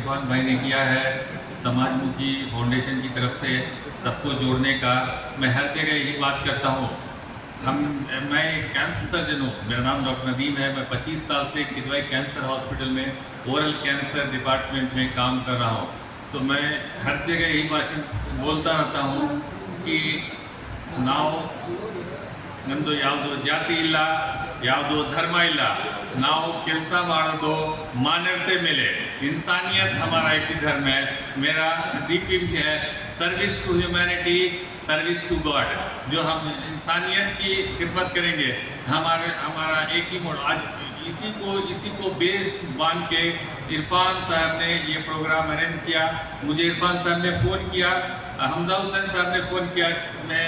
इरफान भाई ने किया है समाजमुखी फाउंडेशन की तरफ से सबको जोड़ने का। मैं हर जगह यही बात करता हूँ। मैं एक कैंसर सर्जन हूँ, मेरा नाम डॉक्टर नदीम है। मैं 25 साल से किदवाई कैंसर हॉस्पिटल में ओरल कैंसर डिपार्टमेंट में काम कर रहा हूँ। तो मैं हर जगह यही बात बोलता रहता हूँ कि ನಾವು ನಮ್ಮದು ಯಾವುದು ಜಾತಿ ಇಲ್ಲ, ಯಾವುದು ಧರ್ಮ ಇಲ್ಲ, ನಾವು ಕೆಲಸ ಮಾಡೋದು मानवते ಮೇಲೆ। इंसानियत हमारा एक ही धर्म है। मेरा डीपी भी है, service to humanity, service to God. जो हम इंसानियत की खिदमत करेंगे, हमारा एक ही मोड़। आज इसी को बेस बांध के इरफान साहब ने ये प्रोग्राम अरेंज किया। मुझे इरफान साहब ने फ़ोन किया, हमजा हुसैन साहब ने फ़ोन किया। मैं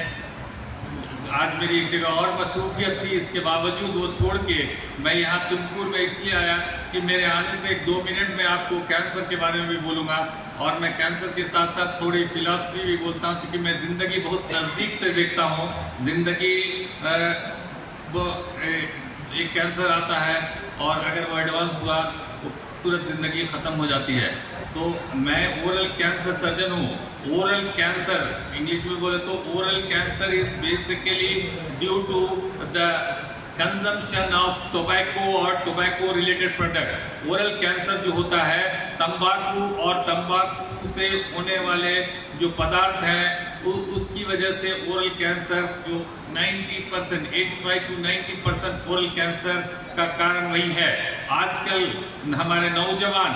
आज मेरी एक जगह और मसरूफियत थी, इसके बावजूद वो छोड़ के मैं यहाँ तुमकुर में इसलिए आया कि मेरे आने से 1-2 मिनट में आपको कैंसर के बारे में भी बोलूँगा। और मैं कैंसर के साथ साथ थोड़ी फिलॉसफी भी बोलता हूँ, क्योंकि मैं ज़िंदगी बहुत नज़दीक से देखता हूँ। ज़िंदगी वो एक कैंसर आता है और अगर वो एडवांस हुआ तो तुरंत ज़िंदगी ख़त्म हो जाती है। तो मैं ओरल कैंसर सर्जन हूँ। ओरल कैंसर इंग्लिश में बोले तो oral cancer is basically due to the consumption of tobacco और tobacco related product. Oral cancer जो होता है तंबाकू और तंबाकू से होने वाले जो पदार्थ हैं उसकी वजह से ओरल कैंसर जो 90%, 85 to 90% ओरल कैंसर का कारण वही है। आजकल हमारे नौजवान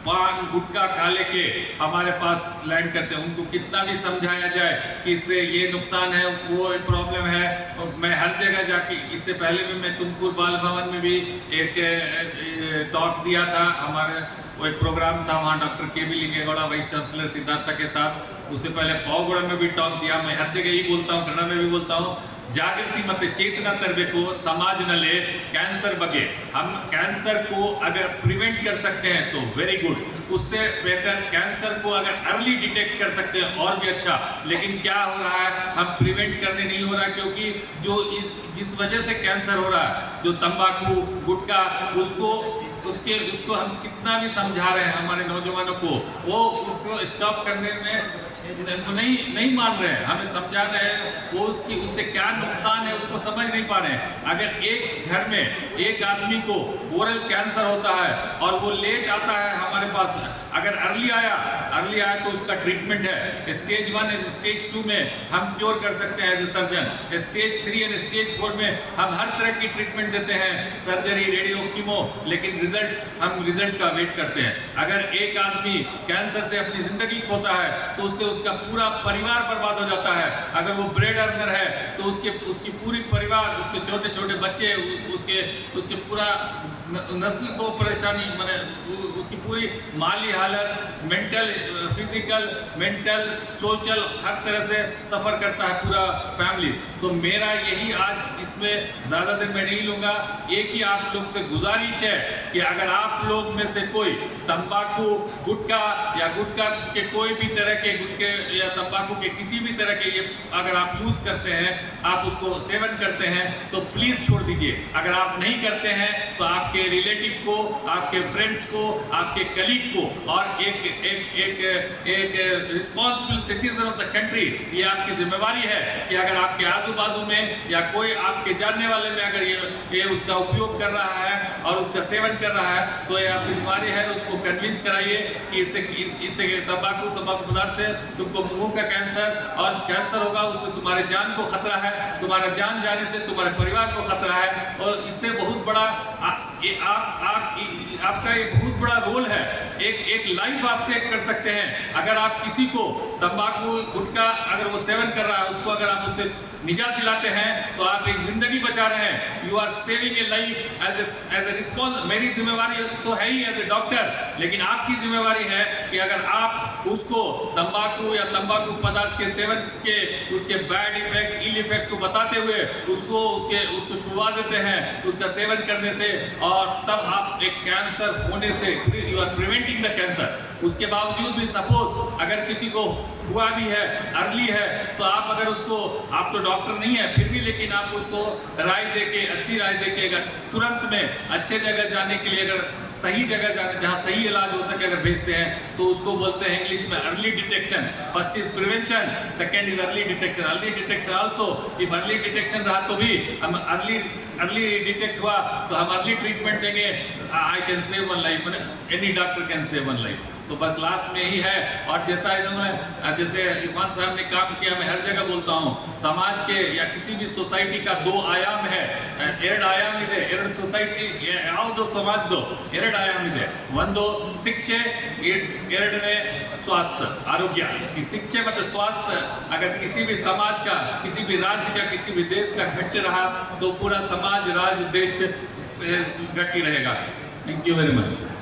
पान गुटखा खा लेके हमारे पास लैंड करते हैं। उनको कितना भी समझाया जाए कि इससे ये नुकसान है, वो प्रॉब्लम है। मैं हर जगह जाके, इससे पहले भी मैं तुमकुर बाल भवन में भी एक टॉक दिया था। हमारे वो एक प्रोग्राम था, वहाँ doctor K B. Lingegowda vice chancellor Siddhartha के साथ। उससे पहले पावगुड़ा में भी टॉक दिया। मैं हर जगह यही बोलता हूँ, कन्नड़ में भी बोलता हूँ, जागृति मत चेतना तरबेको समाज नले कैंसर बगे। हम कैंसर को अगर प्रिवेंट कर सकते हैं तो वेरी गुड, उससे बेहतर कैंसर को अगर अर्ली डिटेक्ट कर सकते हैं और भी अच्छा। लेकिन क्या हो रहा है, हम प्रिवेंट करने नहीं हो रहा, क्योंकि जो जिस वजह से कैंसर हो रहा है, जो तंबाकू गुटखा, उसको हम कितना भी समझा रहे हैं हमारे नौजवानों को, वो उसको स्टॉप करने में नहीं मान रहे हैं। हमें समझा रहे हैं वो उससे क्या नुकसान है उसको समझ नहीं पा रहे हैं। अगर एक घर में एक आदमी को ओरल कैंसर होता है और वो लेट आता है हमारे पास, अगर अर्ली आया तो उसका ट्रीटमेंट है। स्टेज 1 और स्टेज 2 में हम क्योर कर सकते हैं एज ए सर्जन। स्टेज 3 और स्टेज 4 में हम हर तरह की ट्रीटमेंट देते हैं, सर्जरी, रेडियो, कीमो। लेकिन हम रिजल्ट का वेट करते हैं। अगर एक आदमी कैंसर से अपनी ज़िंदगी खोता है तो उससे उसका पूरा परिवार बर्बाद हो जाता है। अगर वो ब्रेड अर्नर है तो उसकी पूरी परिवार, उसके छोटे छोटे बच्चे, उसके पूरा नस्ल को परेशानी, माने उसकी पूरी माली हालत, मेंटल, फिजिकल, मेंटल, सोशल, हर तरह से सफ़र करता है पूरा फैमिली। सो मेरा यही आज इसमें ज़्यादा देर मैं नहीं लूँगा। एक ही आप लोग से गुजारिश है कि अगर आप लोग में से कोई तंबाकू, गुटखा या गुटखा के कोई भी तरह के गुटखे या तंबाकू के किसी भी तरह के ये अगर आप यूज़ करते हैं, आप उसको सेवन करते हैं, तो प्लीज़ छोड़ दीजिए। अगर आप नहीं करते हैं तो आपके रिलेटिव को, आपके फ्रेंड्स को, आपके कलीग को, और एक responsible citizen of the country, ये आपकी जिम्मेवारी है कि अगर आपके आजू बाजू में या कोई आपके जानने वाले में अगर ये उसका उपयोग कर रहा है और उसका सेवन कर रहा है, तो ये आपकी जिम्मेवारी है। उसको कन्विंस कराइए कि इससे तंबाकू पदार्थ से तुमको मुंह का कैंसर और कैंसर होगा, उससे तुम्हारे जान को खतरा है, तुम्हारा जान जाने से तुम्हारे परिवार को खतरा है। और इससे बहुत बड़ा आपका ये बहुत बड़ा रोल है। एक लाइफ आप सेव कर सकते हैं। अगर आप किसी को तंबाकू गुटखा अगर वो सेवन कर रहा है, उसको अगर आप उससे निजात दिलाते हैं तो आप एक जिंदगी बचा रहे हैं। You are saving a life as a response. मेरी जिम्मेवारी तो है ही एज ए डॉक्टर, लेकिन आपकी जिम्मेवारी है कि अगर आप उसको तंबाकू या तंबाकू पदार्थ के सेवन के उसके बैड इफेक्ट, इल इफेक्ट को बताते हुए उसको छुड़वा देते हैं उसका सेवन करने से, और तब आप एक कैंसर होने से you are preventing the cancer. उसके बावजूद भी सपोज अगर किसी को हुआ भी है, अर्ली है, तो आप अगर उसको, आप तो डॉक्टर नहीं है फिर भी, लेकिन आप उसको राय देके, अच्छी राय देके अगर तुरंत में अच्छे जगह जाने के लिए, अगर सही जगह जाने जहाँ सही इलाज हो सके अगर भेजते हैं, तो उसको बोलते हैं इंग्लिश में early detection. First is prevention, second is early detection. Early detection also, if early detection रहा तो भी हम अर्ली डिटेक्ट हुआ तो हम अर्ली ट्रीटमेंट देंगे। I can save one life, any doctor can save one life. तो बस लास्ट में ही है। और जैसा इन्होंने, जैसे इरफान साहब ने काम किया, मैं हर जगह बोलता हूँ, समाज के या किसी भी सोसाइटी का दो आयाम है, ಎರಡು ಆಯಾಮ ಇದೆ, ಎರಡು ಸೊಸೈಟಿ ಯಾವುದು ಸಮಾಜದ್ದು ಎರಡು ಆಯಾಮ ಇದೆ. ಒಂದು ಶಿಕ್ಷೆ, ಎರಡನೇ स्वास्थ्य आरोग्य की शिक्षा मतलब स्वास्थ्य अगर किसी भी समाज का, किसी भी राज्य का, किसी भी देश का घट रहा तो पूरा समाज, राज्य, देश घटी रहेगा। Thank you very much.